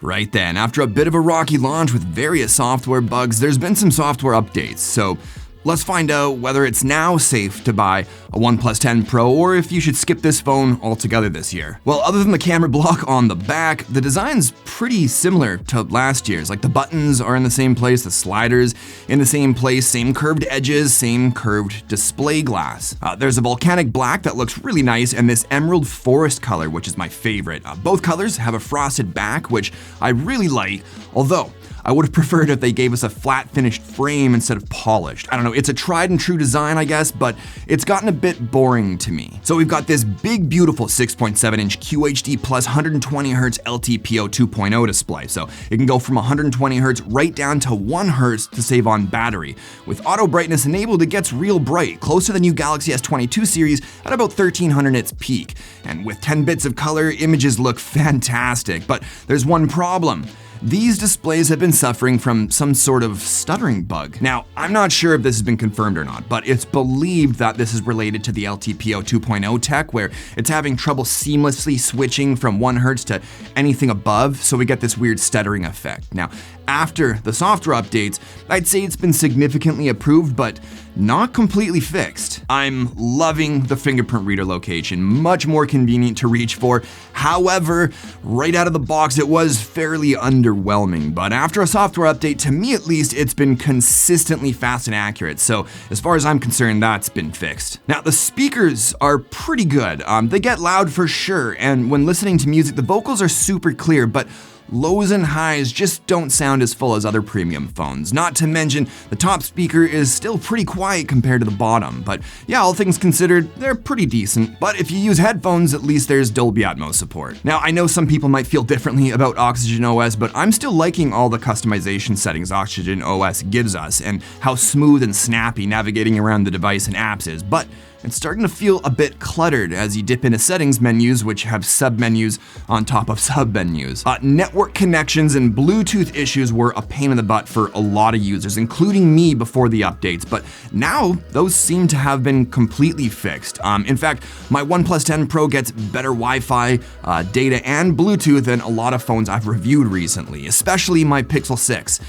Right then, after a bit of a rocky launch with various software bugs, there's been some software updates, so let's find out whether it's now safe to buy a OnePlus 10 Pro or if you should skip this phone altogether this year. Well, other than the camera block on the back, the design's pretty similar to last year's. Like the buttons are in the same place, the sliders in the same place, same curved edges, same curved display glass. There's a volcanic black that looks really nice and this emerald forest color, which is my favorite. Both colors have a frosted back, which I really like, although I would have preferred if they gave us a flat finished frame instead of polished. I don't know, it's a tried and true design, I guess, but it's gotten a bit boring to me. So we've got this big, beautiful 6.7-inch QHD plus 120Hz LTPO 2.0 display. So it can go from 120Hz right down to 1 Hz to save on battery. With auto brightness enabled, it gets real bright, close to the new Galaxy S22 series at about 1300 nits peak. And with 10 bits of color, images look fantastic. But there's one problem. These displays have been suffering from some sort of stuttering bug. Now, I'm not sure if this has been confirmed or not, but it's believed that this is related to the LTPO 2.0 tech, where it's having trouble seamlessly switching from 1 Hz to anything above, so we get this weird stuttering effect. Now, after the software updates, I'd say it's been significantly improved, but not completely fixed. I'm loving the fingerprint reader location, much more convenient to reach for. However, right out of the box, it was fairly underwhelming, but after a software update, to me at least, it's been consistently fast and accurate. So as far as I'm concerned, that's been fixed. Now, the speakers are pretty good. They get loud for sure, and when listening to music, the vocals are super clear, but lows and highs just don't sound as full as other premium phones. Not to mention, the top speaker is still pretty quiet compared to the bottom. But yeah, all things considered, they're pretty decent. But if you use headphones, at least there's Dolby Atmos support. Now, I know some people might feel differently about Oxygen OS, but I'm still liking all the customization settings Oxygen OS gives us and how smooth and snappy navigating around the device and apps is. But it's starting to feel a bit cluttered as you dip into settings menus, which have sub-menus on top of sub-menus. Network connections and Bluetooth issues were a pain in the butt for a lot of users, including me before the updates, but now those seem to have been completely fixed. In fact, my OnePlus 10 Pro gets better Wi-Fi, data, and Bluetooth than a lot of phones I've reviewed recently, especially my Pixel 6.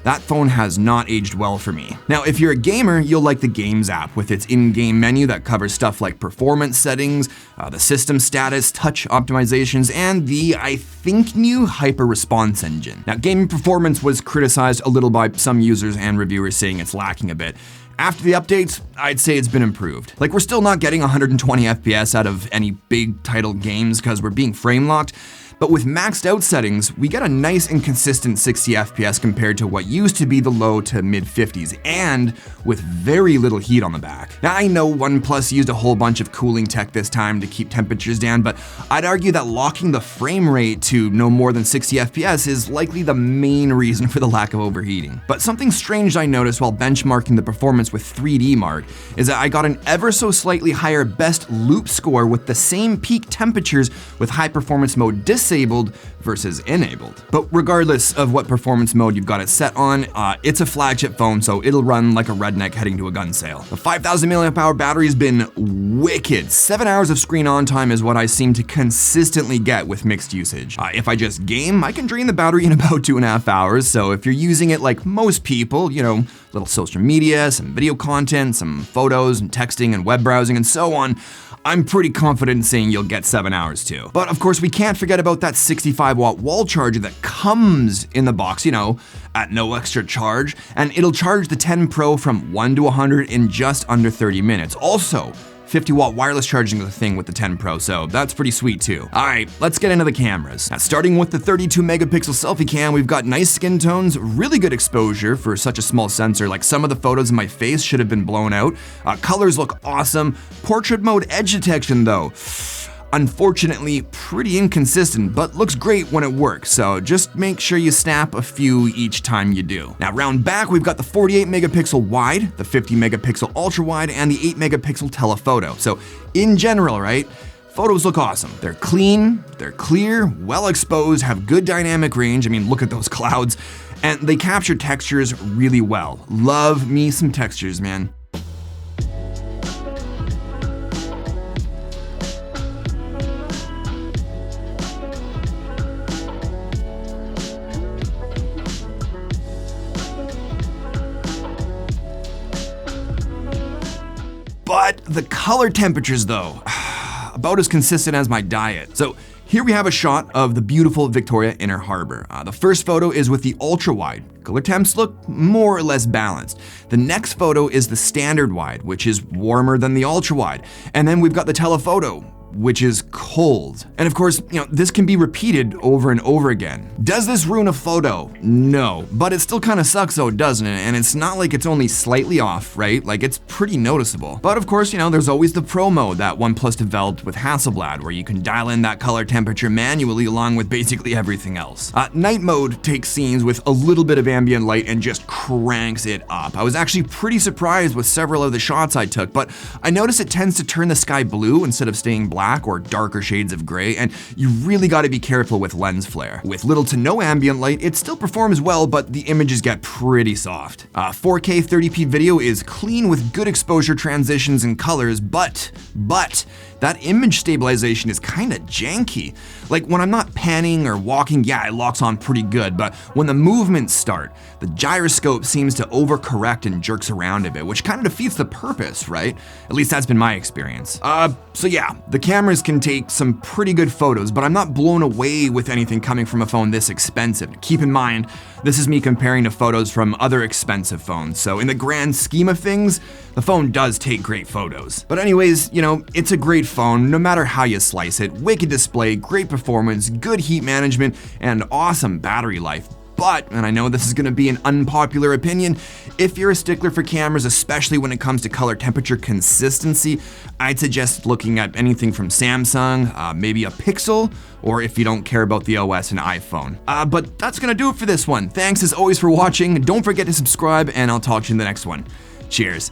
That phone has not aged well for me. Now, if you're a gamer, you'll like the Games app with its in-game menu that covers stuff like performance settings, the system status, touch optimizations, and the, I think, new hyper response engine. Now, gaming performance was criticized a little by some users and reviewers saying it's lacking a bit. After the updates, I'd say it's been improved. Like, we're still not getting 120 FPS out of any big title games because we're being frame locked, but with maxed out settings, we get a nice and consistent 60 FPS compared to what used to be the low to mid 50s, and with very little heat on the back. Now, I know OnePlus used a whole bunch of cooling tech this time to keep temperatures down, but I'd argue that locking the frame rate to no more than 60 FPS is likely the main reason for the lack of overheating. But something strange I noticed while benchmarking the performance with 3D Mark is that I got an ever so slightly higher best loop score with the same peak temperatures with high performance mode disabled versus enabled. But regardless of what performance mode you've got it set on, it's a flagship phone, so it'll run like a redneck heading to a gun sale. The 5,000 mAh battery has been wicked. 7 hours of screen on time is what I seem to consistently get with mixed usage. If I just game, I can drain the battery in about 2.5 hours, so if you're using it like most people, you know, little social media, some video content, some photos and texting and web browsing and so on, I'm pretty confident in saying you'll get 7 hours too. But of course, we can't forget about that 65-watt wall charger that comes in the box, you know, at no extra charge, and it'll charge the 10 Pro from 1 to 100 in just under 30 minutes. Also, 50-watt wireless charging is a thing with the 10 Pro, so that's pretty sweet too. All right, let's get into the cameras. Now, starting with the 32-megapixel selfie cam, we've got nice skin tones, really good exposure for such a small sensor. Like, some of the photos of my face should have been blown out. Colors look awesome. Portrait mode edge detection, though, unfortunately pretty inconsistent, but looks great when it works, so just make sure you snap a few each time you do. Now, round back, we've got the 48-megapixel wide, the 50-megapixel ultra-wide, and the 8-megapixel telephoto. So in general, right, photos look awesome. They're clean, they're clear, well exposed, have good dynamic range. I mean, look at those clouds. And they capture textures really well. Love me some textures, man. The color temperatures though, about as consistent as my diet. So here we have a shot of the beautiful Victoria Inner Harbor. The first photo is with the ultra wide. Color temps look more or less balanced. The next photo is the standard wide, which is warmer than the ultra wide. And then we've got the telephoto, which is cold. And of course, this can be repeated over and over again. Does this ruin a photo? No, but it still kind of sucks though, doesn't it? And it's not like it's only slightly off, right? Like it's pretty noticeable. But of course, there's always the Pro mode that OnePlus developed with Hasselblad, where you can dial in that color temperature manually along with basically everything else. Night mode takes scenes with a little bit of ambient light and just cranks it up. I was actually pretty surprised with several of the shots I took, but I noticed it tends to turn the sky blue instead of staying black or darker shades of gray, and you really got to be careful with lens flare. With little to no ambient light, it still performs well, but the images get pretty soft. 4K 30p video is clean with good exposure transitions and colors, but that image stabilization is kinda janky. Like when I'm not panning or walking, yeah, it locks on pretty good, but when the movements start, the gyroscope seems to overcorrect and jerks around a bit, which kinda defeats the purpose, right? At least that's been my experience. So yeah, the cameras can take some pretty good photos, but I'm not blown away with anything coming from a phone this expensive. Keep in mind, this is me comparing to photos from other expensive phones, so in the grand scheme of things, the phone does take great photos. But anyways, it's a great phone, no matter how you slice it. Wicked display, great performance, good heat management, and awesome battery life. But, and I know this is gonna be an unpopular opinion, if you're a stickler for cameras, especially when it comes to color temperature consistency, I'd suggest looking at anything from Samsung, maybe a Pixel, or if you don't care about the OS, an iPhone. But that's gonna do it for this one. Thanks as always for watching. Don't forget to subscribe, and I'll talk to you in the next one. Cheers.